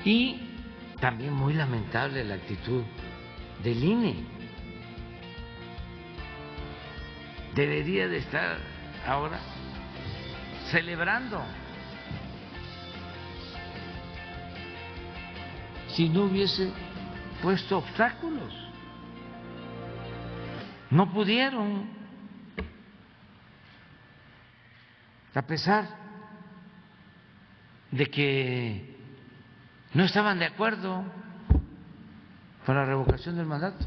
Y también muy lamentable la actitud del INE. Debería de estar ahora celebrando si no hubiese puesto obstáculos. No pudieron, a pesar de que no estaban de acuerdo con la revocación del mandato.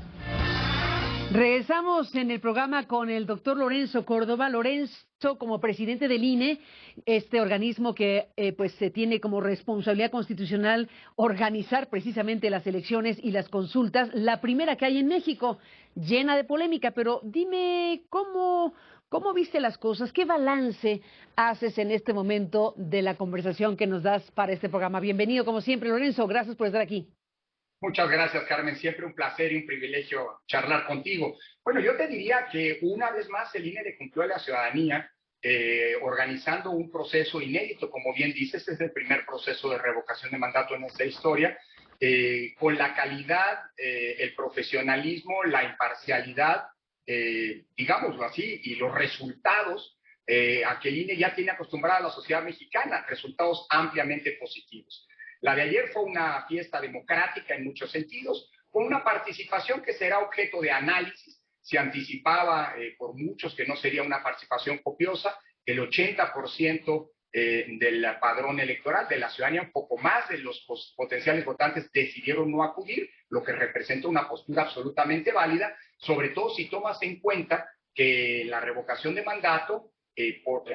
Regresamos en el programa con el doctor Lorenzo Córdoba. Lorenzo, como presidente del INE, este organismo que pues se tiene como responsabilidad constitucional organizar precisamente las elecciones y las consultas, la primera que hay en México, llena de polémica, pero dime ¿cómo viste las cosas? ¿Qué balance haces en este momento de la conversación que nos das para este programa? Bienvenido, como siempre, Lorenzo. Gracias por estar aquí. Muchas gracias, Carmen. Siempre un placer y un privilegio charlar contigo. Bueno, yo te diría que una vez más el INE le cumplió a la ciudadanía organizando un proceso inédito. Como bien dices, es el primer proceso de revocación de mandato en nuestra historia, con la calidad, el profesionalismo, la imparcialidad, digámoslo así, y los resultados a que el INE ya tiene acostumbrada a la sociedad mexicana, resultados ampliamente positivos. La de ayer fue una fiesta democrática en muchos sentidos, con una participación que será objeto de análisis. Se anticipaba por muchos que no sería una participación copiosa. El 80% del padrón electoral de la ciudadanía, un poco más de los potenciales votantes, decidieron no acudir, lo que representa una postura absolutamente válida, sobre todo si tomas en cuenta que la revocación de mandato,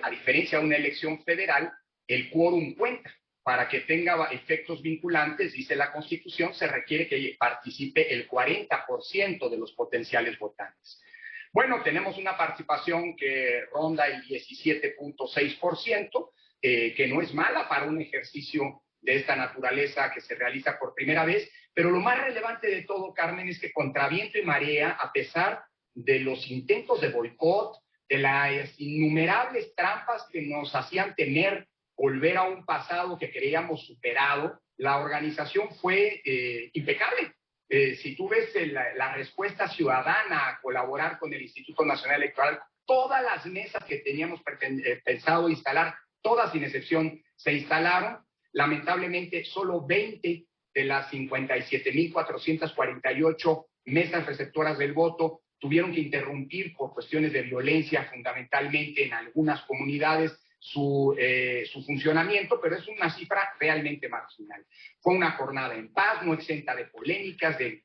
a diferencia de una elección federal, el quórum cuenta. Para que tenga efectos vinculantes, dice la Constitución, se requiere que participe el 40% de los potenciales votantes. Bueno, tenemos una participación que ronda el 17.6%, que no es mala para un ejercicio de esta naturaleza que se realiza por primera vez, pero lo más relevante de todo, Carmen, es que contra viento y marea, a pesar de los intentos de boicot, de las innumerables trampas que nos hacían temer volver a un pasado que creíamos superado, la organización fue impecable. Si tú ves la respuesta ciudadana a colaborar con el Instituto Nacional Electoral, todas las mesas que teníamos pensado instalar, todas sin excepción, se instalaron. Lamentablemente, solo 20 de las 57.448 mesas receptoras del voto tuvieron que interrumpir por cuestiones de violencia, fundamentalmente en algunas comunidades, su funcionamiento, pero es una cifra realmente marginal. Fue una jornada en paz, no exenta de polémicas, de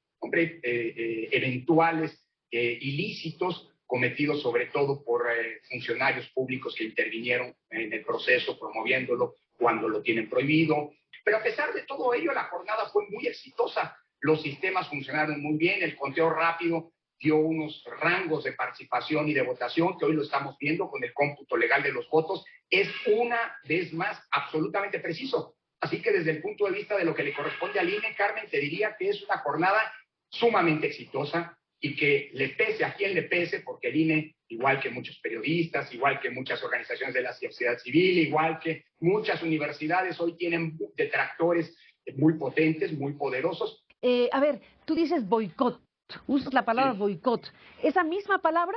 eventuales ilícitos cometidos sobre todo por funcionarios públicos que intervinieron en el proceso promoviéndolo cuando lo tienen prohibido. Pero a pesar de todo ello, la jornada fue muy exitosa. Los sistemas funcionaron muy bien, el conteo rápido dio unos rangos de participación y de votación que hoy lo estamos viendo con el cómputo legal de los votos. Es una vez más absolutamente preciso. Así que desde el punto de vista de lo que le corresponde al INE, Carmen, te diría que es una jornada sumamente exitosa y que le pese a quien le pese, porque el INE, igual que muchos periodistas, igual que muchas organizaciones de la sociedad civil, igual que muchas universidades, hoy tienen detractores muy potentes, muy poderosos. A ver, tú dices boicot. Usas la palabra boicot. Esa misma palabra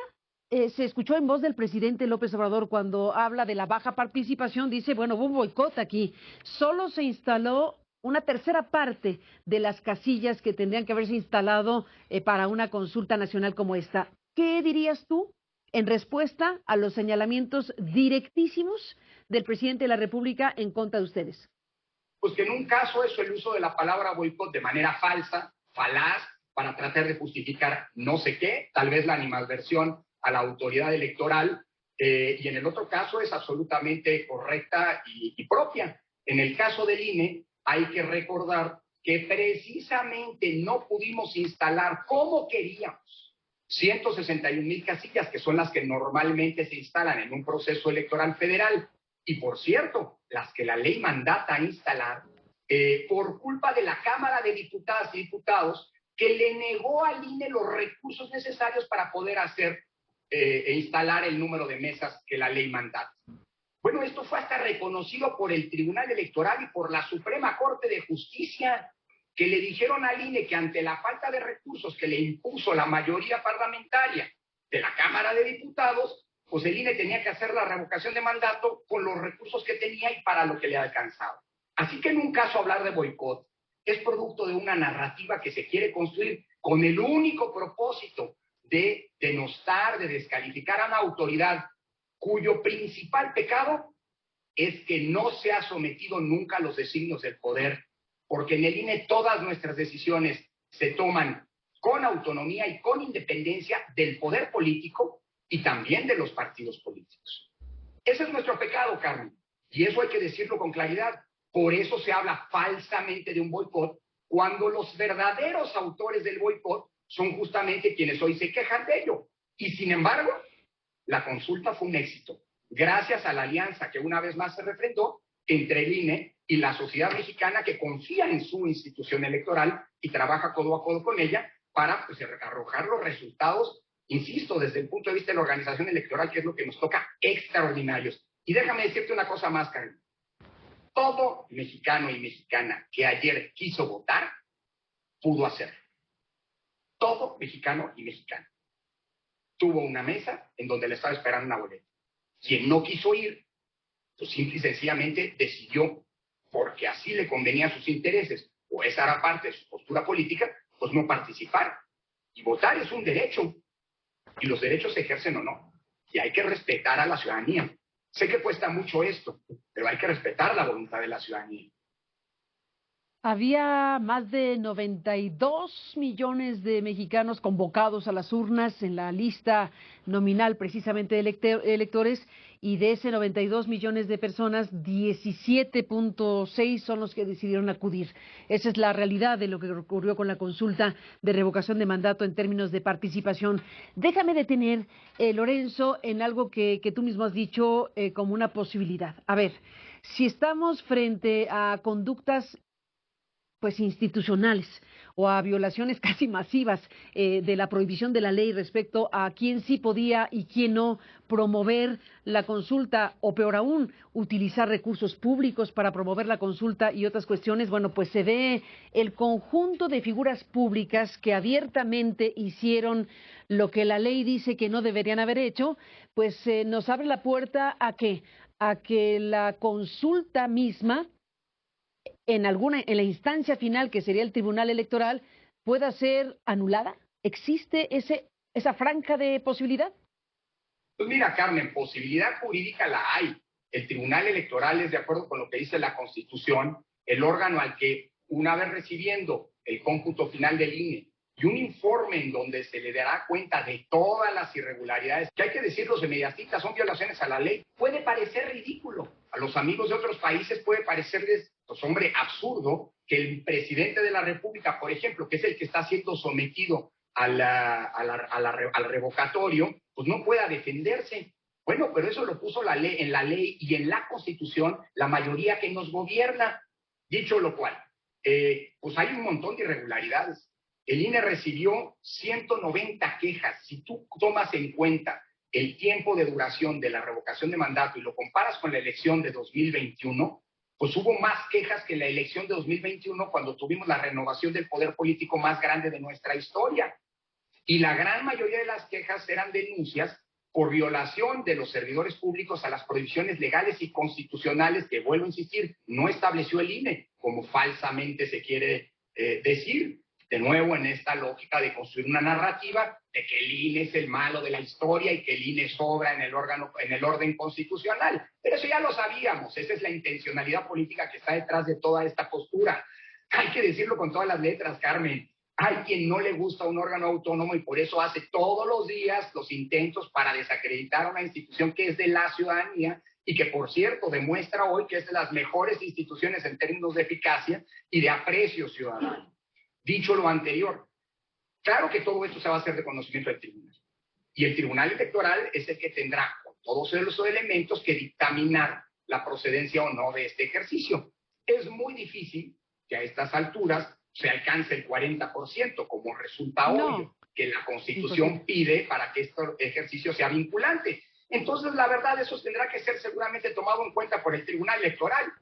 se escuchó en voz del presidente López Obrador cuando habla de la baja participación. Dice, bueno, hubo un boicot aquí. Solo se instaló una tercera parte de las casillas que tendrían que haberse instalado para una consulta nacional como esta. ¿Qué dirías tú en respuesta a los señalamientos directísimos del presidente de la República en contra de ustedes? Pues que en un caso eso, el uso de la palabra boicot de manera falsa, falaz, para tratar de justificar no sé qué, tal vez la animadversión a la autoridad electoral, y en el otro caso es absolutamente correcta y propia. En el caso del INE hay que recordar que precisamente no pudimos instalar como queríamos 161,000 casillas, que son las que normalmente se instalan en un proceso electoral federal, y por cierto, las que la ley mandata a instalar, por culpa de la Cámara de Diputadas y Diputados, que le negó al INE los recursos necesarios para poder hacer e instalar el número de mesas que la ley mandata. Bueno, esto fue hasta reconocido por el Tribunal Electoral y por la Suprema Corte de Justicia, que le dijeron al INE que ante la falta de recursos que le impuso la mayoría parlamentaria de la Cámara de Diputados, pues el INE tenía que hacer la revocación de mandato con los recursos que tenía y para lo que le alcanzaba. Así que en un caso hablar de boicot es producto de una narrativa que se quiere construir con el único propósito de denostar, de descalificar a una autoridad cuyo principal pecado es que no se ha sometido nunca a los designios del poder, porque en el INE todas nuestras decisiones se toman con autonomía y con independencia del poder político y también de los partidos políticos. Ese es nuestro pecado, Carmen, y eso hay que decirlo con claridad. Por eso se habla falsamente de un boicot, cuando los verdaderos autores del boicot son justamente quienes hoy se quejan de ello. Y sin embargo, la consulta fue un éxito, gracias a la alianza que una vez más se refrendó entre el INE y la sociedad mexicana, que confía en su institución electoral y trabaja codo a codo con ella para pues, arrojar los resultados, insisto, desde el punto de vista de la organización electoral, que es lo que nos toca, extraordinarios. Y déjame decirte una cosa más, Karen. Todo mexicano y mexicana que ayer quiso votar, pudo hacerlo. Todo mexicano y mexicana tuvo una mesa en donde le estaba esperando una boleta. Quien no quiso ir, pues simple y sencillamente decidió, porque así le convenía a sus intereses, o esa era parte de su postura política, pues no participar. Y votar es un derecho, y los derechos se ejercen o no, y hay que respetar a la ciudadanía. Sé que cuesta mucho esto, pero hay que respetar la voluntad de la ciudadanía. Había más de 92 millones de mexicanos convocados a las urnas en la lista nominal precisamente de electores, y de ese 92 millones de personas, 17.6 son los que decidieron acudir. Esa es la realidad de lo que ocurrió con la consulta de revocación de mandato en términos de participación. Déjame detener, Lorenzo, en algo que tú mismo has dicho como una posibilidad. A ver, si estamos frente a conductas pues institucionales o a violaciones casi masivas de la prohibición de la ley respecto a quién sí podía y quién no promover la consulta, o peor aún, utilizar recursos públicos para promover la consulta y otras cuestiones. Bueno, pues se ve el conjunto de figuras públicas que abiertamente hicieron lo que la ley dice que no deberían haber hecho, pues nos abre la puerta a que la consulta misma en la instancia final, que sería el Tribunal Electoral, pueda ser anulada. ¿Existe esa franja de posibilidad? Pues mira, Carmen, posibilidad jurídica la hay. El Tribunal Electoral es, de acuerdo con lo que dice la Constitución, el órgano al que, una vez recibiendo el cómputo final del INE y un informe en donde se le dará cuenta de todas las irregularidades, que hay que decirlo, de mediatistas, son violaciones a la ley, puede parecer ridículo. A los amigos de otros países puede parecerles, pues hombre, absurdo que el presidente de la República, por ejemplo, que es el que está siendo sometido al revocatorio, pues no pueda defenderse. Bueno, pero eso lo puso la ley, en la ley y en la Constitución, la mayoría que nos gobierna. Dicho lo cual, pues hay un montón de irregularidades. El INE recibió 190 quejas. Si tú tomas en cuenta el tiempo de duración de la revocación de mandato y lo comparas con la elección de 2021, pues hubo más quejas que en la elección de 2021, cuando tuvimos la renovación del poder político más grande de nuestra historia. Y la gran mayoría de las quejas eran denuncias por violación de los servidores públicos a las prohibiciones legales y constitucionales que, vuelvo a insistir, no estableció el INE, como falsamente se quiere decir. De nuevo, en esta lógica de construir una narrativa de que el INE es el malo de la historia y que el INE sobra en el orden constitucional. Pero eso ya lo sabíamos, esa es la intencionalidad política que está detrás de toda esta postura. Hay que decirlo con todas las letras, Carmen. Hay quien no le gusta un órgano autónomo y por eso hace todos los días los intentos para desacreditar a una institución que es de la ciudadanía y que, por cierto, demuestra hoy que es de las mejores instituciones en términos de eficacia y de aprecio ciudadano. Dicho lo anterior, claro que todo esto se va a hacer de conocimiento del tribunal. Y el Tribunal Electoral es el que tendrá, con todos esos elementos, que dictaminar la procedencia o no de este ejercicio. Es muy difícil que a estas alturas se alcance el 40%, como resulta obvio que la Constitución pide para que este ejercicio sea vinculante. entonces la verdad eso tendrá que ser seguramente tomado en cuenta por el Tribunal Electoral.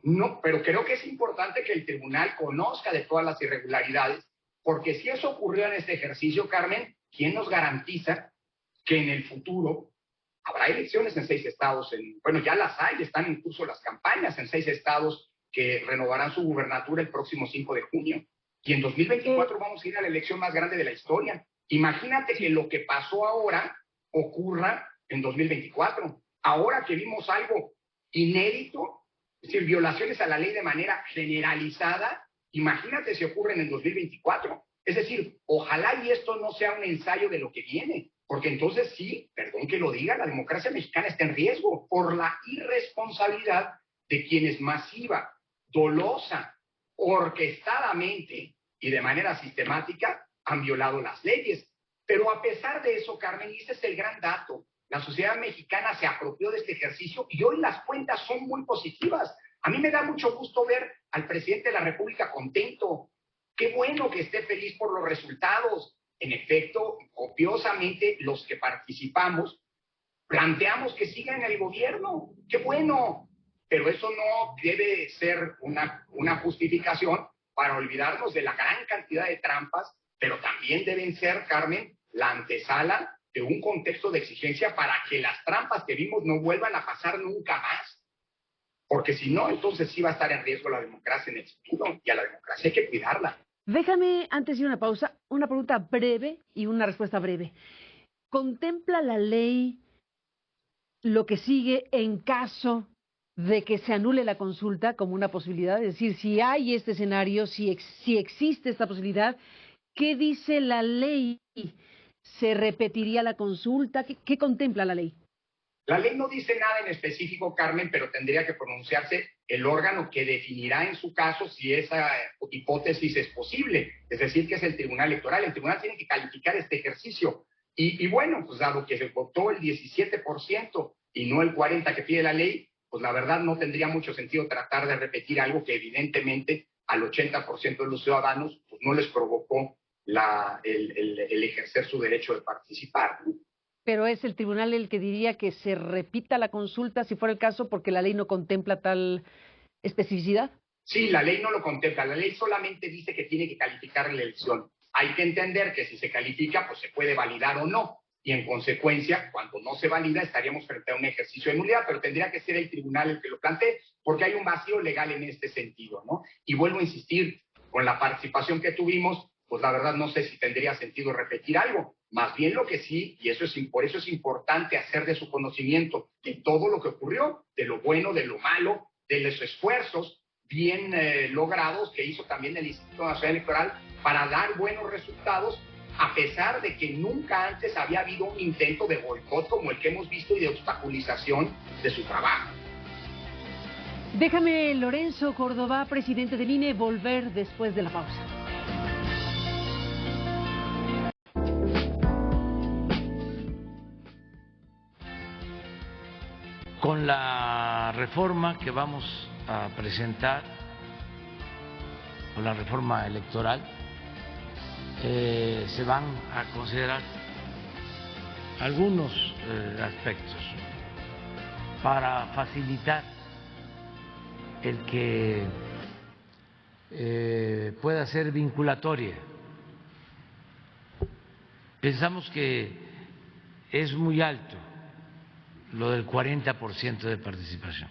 No, pero creo que es importante que el tribunal conozca de todas las irregularidades, porque si eso ocurrió en este ejercicio, Carmen, ¿quién nos garantiza que en el futuro habrá elecciones en 6 estados? Bueno, ya las hay, están en curso las campañas en 6 estados que renovarán su gubernatura el próximo 5 de junio. Y en 2024 vamos a ir a la elección más grande de la historia. Imagínate que lo que pasó ahora ocurra en 2024. Ahora que vimos algo inédito, es decir, violaciones a la ley de manera generalizada, imagínate si ocurren en 2024. Es decir, ojalá y esto no sea un ensayo de lo que viene, porque entonces sí, perdón que lo diga, la democracia mexicana está en riesgo por la irresponsabilidad de quienes masiva, dolosa, orquestadamente y de manera sistemática han violado las leyes. Pero a pesar de eso, Carmen, y ese es el gran dato, la sociedad mexicana se apropió de este ejercicio y hoy las cuentas son muy positivas. A mí me da mucho gusto ver al presidente de la República contento. Qué bueno que esté feliz por los resultados. En efecto, copiosamente los que participamos planteamos que siga en el gobierno. ¡Qué bueno! Pero eso no debe ser una justificación para olvidarnos de la gran cantidad de trampas, pero también deben ser, Carmen, la antesala de un contexto de exigencia para que las trampas que vimos no vuelvan a pasar nunca más. Porque si no, entonces sí va a estar en riesgo la democracia en el futuro, y a la democracia hay que cuidarla. Déjame, antes de una pausa, una pregunta breve y una respuesta breve. ¿Contempla la ley lo que sigue en caso de que se anule la consulta como una posibilidad? Es decir, si hay este escenario, si existe esta posibilidad, ¿qué dice la ley? ¿Se repetiría la consulta? ¿Qué contempla la ley? La ley no dice nada en específico, Carmen, pero tendría que pronunciarse el órgano que definirá en su caso si esa hipótesis es posible. Es decir, que es el Tribunal Electoral. El tribunal tiene que calificar este ejercicio. Y bueno, pues dado que se votó el 17% y no el 40% que pide la ley, pues la verdad no tendría mucho sentido tratar de repetir algo que evidentemente al 80% de los ciudadanos pues no les provocó el ejercer su derecho de participar, ¿no? Pero es el tribunal el que diría que se repita la consulta si fuera el caso porque la ley no contempla tal especificidad. Sí, la ley no lo contempla. La ley solamente dice que tiene que calificar la elección. Hay que entender que si se califica, pues se puede validar o no. Y en consecuencia, cuando no se valida, estaríamos frente a un ejercicio de nulidad, pero tendría que ser el tribunal el que lo plantee, porque hay un vacío legal en este sentido, ¿no? Y vuelvo a insistir, con la participación que tuvimos, pues la verdad no sé si tendría sentido repetir algo. Más bien lo que sí, y por eso es importante hacer de su conocimiento de todo lo que ocurrió, de lo bueno, de lo malo, de los esfuerzos bien logrados que hizo también el Instituto Nacional Electoral para dar buenos resultados, a pesar de que nunca antes había habido un intento de boicot como el que hemos visto y de obstaculización de su trabajo. Déjame, Lorenzo Córdoba, presidente del INE, volver después de la pausa. Con la reforma que vamos a presentar, con la reforma electoral, se van a considerar algunos aspectos para facilitar el que pueda ser vinculatoria. Pensamos que es muy alto lo del 40% de participación.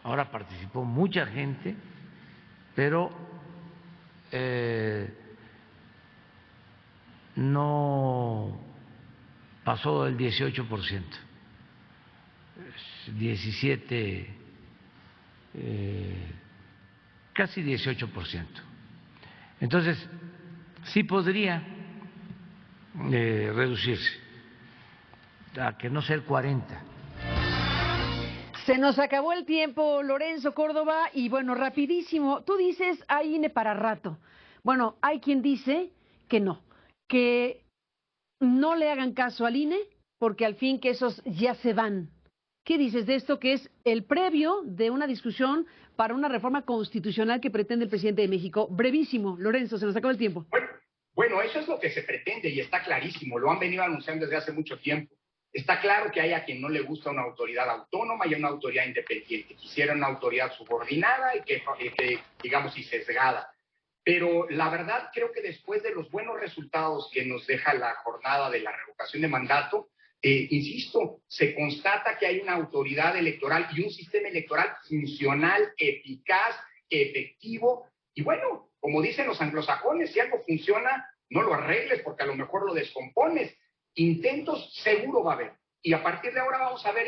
Ahora participó mucha gente, pero no pasó el 18%, 17%, casi 18%. Entonces, sí podría reducirse a que no sea el 40%. Se nos acabó el tiempo, Lorenzo Córdoba, y bueno, rapidísimo, tú dices hay INE para rato. Bueno, hay quien dice que no le hagan caso al INE, porque al fin que esos ya se van. ¿Qué dices de esto que es el previo de una discusión para una reforma constitucional que pretende el presidente de México? Brevísimo, Lorenzo, se nos acabó el tiempo. Bueno, Bueno, eso es lo que se pretende y está clarísimo, lo han venido anunciando desde hace mucho tiempo. Está claro que hay a quien no le gusta una autoridad autónoma y una autoridad independiente. Quisiera una autoridad subordinada y que digamos, y sesgada. Pero la verdad creo que después de los buenos resultados que nos deja la jornada de la revocación de mandato, insisto, se constata que hay una autoridad electoral y un sistema electoral funcional, eficaz, efectivo. Y bueno, como dicen los anglosajones, si algo funciona, no lo arregles porque a lo mejor lo descompones. Intentos seguro va a haber. Y a partir de ahora vamos a ver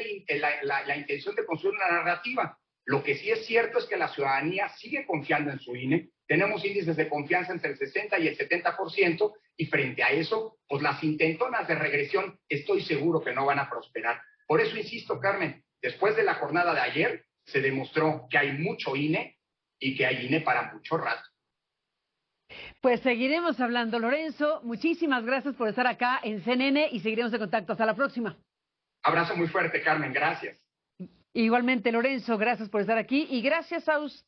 la intención de construir una narrativa. Lo que sí es cierto es que la ciudadanía sigue confiando en su INE. Tenemos índices de confianza entre el 60 y el 70%, y frente a eso, pues las intentonas de regresión estoy seguro que no van a prosperar. Por eso insisto, Carmen, después de la jornada de ayer, se demostró que hay mucho INE y que hay INE para mucho rato. Pues seguiremos hablando, Lorenzo. Muchísimas gracias por estar acá en CNN y seguiremos en contacto. Hasta la próxima. Abrazo muy fuerte, Carmen. Gracias. Igualmente, Lorenzo, gracias por estar aquí y gracias a usted.